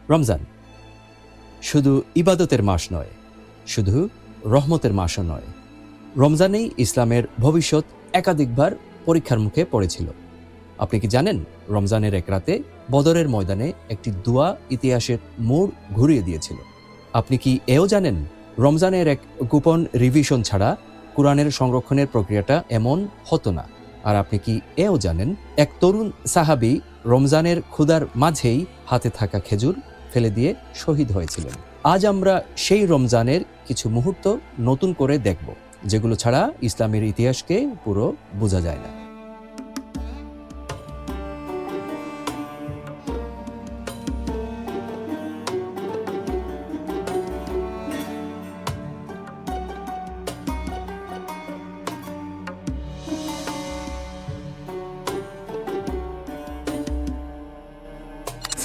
রমজান শুধু ইবাদতের মাস নয়, শুধু রহমতের মাসও নয়। রমজানেই ইসলামের ভবিষ্যৎ একাধিকবার পরীক্ষার মুখে পড়েছিল। আপনি কি জানেন, রমজানের এক রাতে বদরের ময়দানে একটি দোয়া ইতিহাসের মোড় ঘুরিয়ে দিয়েছিল? আপনি কি এও জানেন, রমজানের এক গোপন রিভিশন ছাড়া কোরআনের সংরক্ষণের প্রক্রিয়াটা এমন হতো না? আর আপনি কি এও জানেন, এক তরুণ সাহাবী রমজানের ক্ষুধার মাঝেই হাতে থাকা খেজুর ফেলে দিয়ে শহীদ হয়েছিলেন? আজ আমরা সেই রমজানের কিছু মুহূর্ত নতুন করে দেখব, যেগুলো ছাড়া ইসলামের ইতিহাসকে পুরো বোঝা যায় না।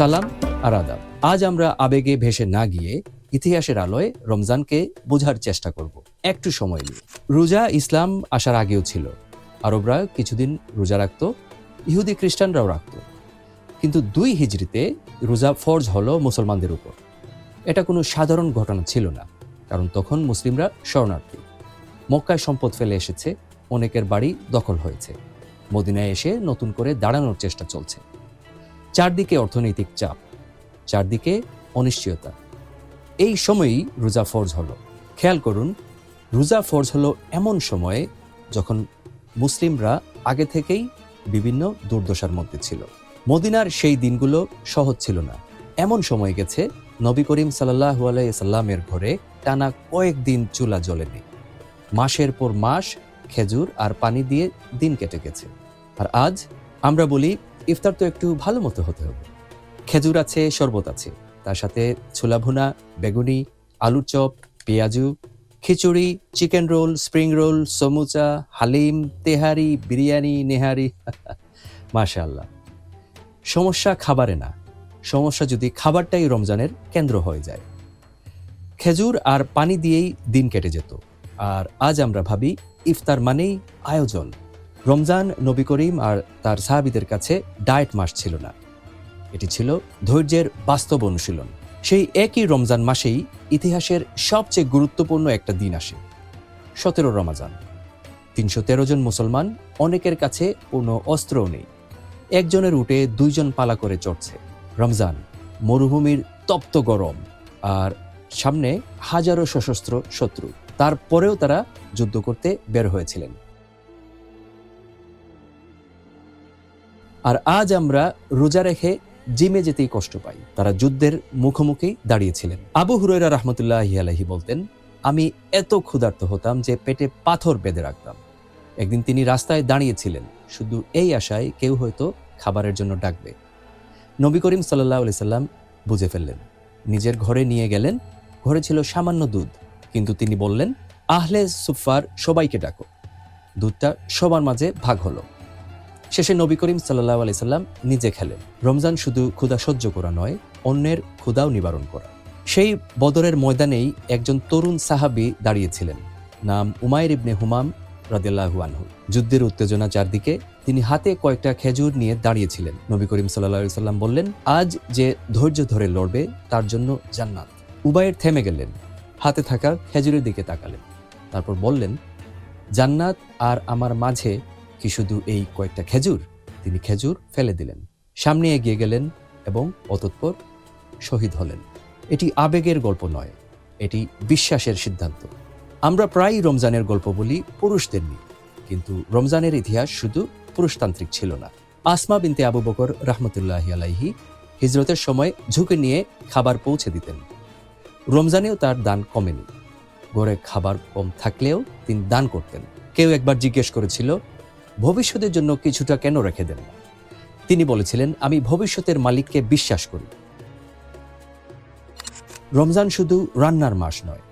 সালাম আর আদাব। আজ আমরা আবেগে ভেসে না গিয়ে ইতিহাসের আলোয় রমজানকে বোঝার চেষ্টা করব, একটু সময় নিয়ে। রোজা ইসলাম আসার আগেও ছিল। আরবরা কিছুদিন রোজা রাখত, ইহুদি খ্রিস্টানরাও রাখত। কিন্তু 2 হিজরিতে রোজা ফরজ হলো মুসলমানদের উপর। এটা কোনো সাধারণ ঘটনা ছিল না, কারণ তখন মুসলিমরা শরণার্থী। মক্কায় সম্পদ ফেলে এসেছে, অনেকের বাড়ি দখল হয়েছে, মদিনায় এসে নতুন করে দাঁড়ানোর চেষ্টা চলছে। চারদিকে অর্থনৈতিক চাপ, চারদিকে অনিশ্চয়তা। এই সময়ই রোজা ফরজ হলো। খেয়াল করুন, রোজা ফরজ হলো এমন সময়ে যখন মুসলিমরা আগে থেকেই বিভিন্ন দুর্দশার মধ্যে ছিল। মদিনার সেই দিনগুলো সহজ ছিল না। এমন সময় গেছে নবী করিম সাল্লাল্লাহু আলাইহি সাল্লামের ঘরে টানা কয়েকদিন চুলা জ্বলেনি। মাসের পর মাস খেজুর আর পানি দিয়ে দিন কেটে গেছে। আর আজ আমরা বলি, ইফতার তো একটু ভালো মতো হতে হবে। খেজুর আছে, শরবত আছে, তার সাথে ছোলা ভুনা, বেগুনি, আলুর চপ, পেঁয়াজু, খিচুড়ি, চিকেন রোল, স্প্রিং রোল, সমুচা, হালিম, তেহারি, বিরিয়ানি, নেহারি। মাশাআল্লাহ। সমস্যা খাবারে না, সমস্যা যদি খাবারটাই রমজানের কেন্দ্র হয়ে যায়। খেজুর আর পানি দিয়েই দিন কেটে যেত। আর আজ আমরা ভাবি ইফতার মানেই আয়োজন। রমজান নবী করিম আর তার সাহাবীদের কাছে ডায়েট মাস ছিল না, এটি ছিল ধৈর্যের বাস্তব অনুশীলন। সেই একই রমজান মাসেই ইতিহাসের সবচেয়ে গুরুত্বপূর্ণ একটা দিন আসে, 17 রমজান। 313 জন মুসলমান, অনেকের কাছে কোনো অস্ত্রও নেই। একজনের উটে 2 জন পালা করে চড়ছে। রমজান, মরুভূমির তপ্ত গরম, আর সামনে হাজারো সশস্ত্র শত্রু। তারপরেও তারা যুদ্ধ করতে বের হয়েছিলেন। আর আজ আমরা রোজা রেখে জিমে যেতেই কষ্ট পাই। তারা যুদ্ধের মুখোমুখি দাঁড়িয়েছিলেন। আবু হুরায়রা রাহমাতুল্লাহি আলাইহি বলতেন, আমি এত ক্ষুধার্ত হতাম যে পেটে পাথর বেঁধে রাখতাম। একদিন তিনি রাস্তায় দাঁড়িয়েছিলেন, শুধু এই আশায় কেউ হয়তো খাবারের জন্য ডাকবে। নবী করিম সাল্লাল্লাহু আলাইহি সাল্লাম বুঝে ফেললেন, নিজের ঘরে নিয়ে গেলেন। ঘরে ছিল সামান্য দুধ, কিন্তু তিনি বললেন, আহলে সুফার সবাইকে ডাকো। দুধটা সবার মাঝে ভাগ হলো। শেষে নবী করিম সাল্লাল্লাহু আলাইহি সাল্লাম নিজে খেলেন। রমজান শুধু ক্ষুধা সহ্য করা নয়, অন্যের ক্ষুধাও নিবারণ করা। সেই বদরের ময়দানেই একজন তরুণ সাহাবী দাঁড়িয়েছিলেন, নাম উমাইর ইবনে হুমাম রাদিয়াল্লাহু আনহু। যুদ্ধের উত্তেজনা চারদিকে, তিনি হাতে কয়েকটা খেজুর নিয়ে দাঁড়িয়েছিলেন। নবী করিম সাল্লাল্লাহু আলাইহি সাল্লাম বললেন, আজ যে ধৈর্য ধরে লড়বে তার জন্য জান্নাত। উবাইর থেমে গেলেন, হাতে থাকা খেজুরের দিকে তাকালেন, তারপর বললেন, জান্নাত আর আমার মাঝে কি শুধু এই কয়েকটা খেজুর? তিনি খেজুর ফেলে দিলেন, সামনে এগিয়ে গেলেন এবং অতঃপর শহীদ হলেন। এটি আবেগের গল্প নয়, এটি বিশ্বাসের সিদ্ধান্ত। আমরা প্রায়ই রমজানের গল্প বলি পুরুষদের নিয়ে, কিন্তু রমজানের ইতিহাস শুধু পুরুষতান্ত্রিক ছিল না। আসমা বিনতে আবু বকর রাহমাতুল্লাহি আলাইহি হিজরতের সময় ঝুঁকি নিয়ে খাবার পৌঁছে দিতেন। রমজানেও তার দান কমেনি। ঘরে খাবার কম থাকলেও তিনি দান করতেন। কেউ একবার জিজ্ঞেস করেছিল, ভবিষ্যতের জন্য কিছুটা কেন রেখে দেন না? তিনি বলেছিলেন, আমি ভবিষ্যতের মালিককে বিশ্বাস করি। রমজান শুধু রান্নার মাস নয়,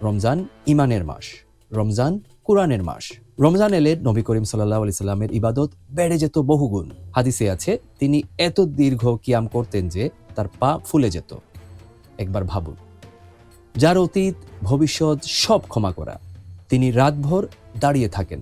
রমজান ইমানের মাস, রমজান কোরআনের মাস। রমজান এলে নবী করিম সাল্লাল্লাহু আলাইহি সাল্লামের ইবাদত বেড়ে যেত বহুগুণ। হাদিসে আছে, তিনি এত দীর্ঘ কিয়াম করতেন যে তার পা ফুলে যেত। একবার ভাবুন, যার অতীত ভবিষ্যৎ সব ক্ষমা করা, তিনি রাতভর দাঁড়িয়ে থাকেন।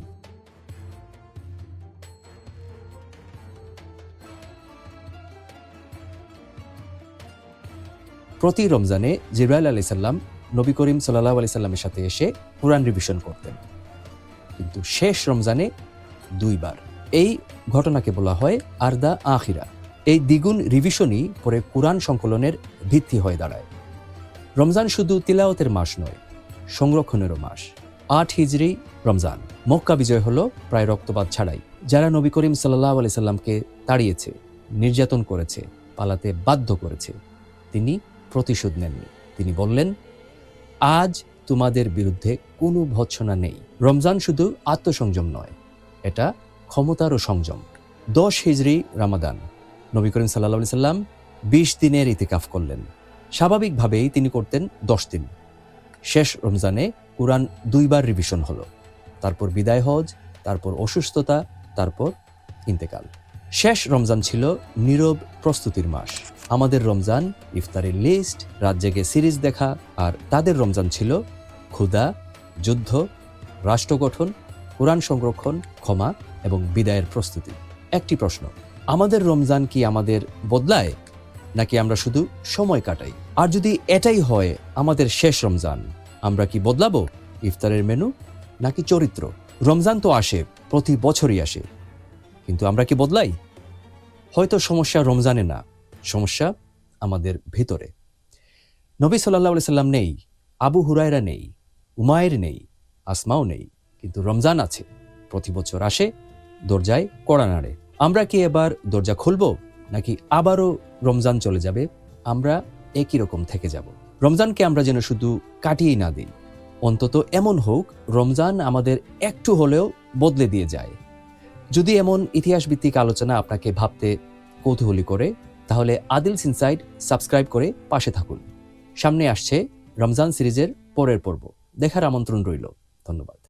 প্রতি রমজানে জিবরাইল আলাইহিস সালাম নবী করিম সাল্লাল্লাহু আলাইহি সাল্লামের সাথে এসে কুরআন রিভিশন করতেন, কিন্তু শেষ রমজানে 2 বার। এই ঘটনাকে বলা হয় আরদা আখিরা। এই দ্বিগুণ রিভিশনই পরে কুরআন সংকলনের ভিত্তি হয়ে দাঁড়ায়। রমজান শুধু তিলাওয়াতের মাস নয়, সংরক্ষণেরও মাস। 8 হিজরি রমজান, মক্কা বিজয় হলো প্রায় রক্তপাত ছাড়াই। যারা নবী করিম সাল্লাল্লাহু আলাইহি সাল্লামকে তাড়িয়েছে, নির্যাতন করেছে, পালাতে বাধ্য করেছে, তিনি প্রতিশোধ নেননি। তিনি বললেন, আজ তোমাদের বিরুদ্ধে কোনো ভৎসনা নেই। রমজান শুধু আত্মসংযম নয়, এটা ক্ষমতারও সংযম। 10 হিজরি রমাদান, নবী করিম সাল্লাল্লাহু আলাইহি সাল্লাম 20 দিনের ইতিকাফ করলেন। স্বাভাবিকভাবেই তিনি করতেন 10 দিন। শেষ রমজানে কুরআন 2 বার রিভিশন হলো, তারপর বিদায় হজ, তারপর অসুস্থতা, তারপর ইন্তেকাল। শেষ রমজান ছিল নীরব প্রস্তুতির মাস। আমাদের রমজান ইফতারের লিস্ট, রাত জেগে সিরিজ দেখা, আর তাদের রমজান ছিল ক্ষুধা, যুদ্ধ, রাষ্ট্র গঠন, কুরআন সংরক্ষণ, ক্ষমা এবং বিদায়ের প্রস্তুতি। একটি প্রশ্ন, আমাদের রমজান কি আমাদের বদলায়, নাকি আমরা শুধু সময় কাটাই? আর যদি এটাই হয় আমাদের শেষ রমজান, আমরা কি বদলাবো ইফতারের মেনু নাকি চরিত্র? রমজান তো আসে, প্রতি বছরই আসে, কিন্তু আমরা কি বদলাই? হয়তো সমস্যা রমজানে না, সমস্যা আমাদের ভিতরে। নবী সাল্লাল্লাহু আলাইহি সাল্লাম নেই, আবু হুরায়রা নেই, উমায়ের নেই, আসমাও নেই, কিন্তু রমজান আছে, প্রতি বছর আসে, দরজায় কড়া নাড়ে। আমরা কি এবার দরজা খুলব, নাকি আবারও রমজান চলে যাবে, আমরা একই রকম থেকে যাব? রমজানকে আমরা যেন শুধু কাটিয়েই না দিই, অন্তত এমন হোক রমজান আমাদের একটু হলেও বদলে দিয়ে যায়। যদি এমন ইতিহাসভিত্তিক আলোচনা আপনাকে ভাবতে কৌতূহলী করে, তাহলে আদিলস ইনসাইড সাবস্ক্রাইব করে পাশে থাকুন। সামনে আসছে রমজান সিরিজের পরের পর্ব, দেখার আমন্ত্রণ রইল। ধন্যবাদ।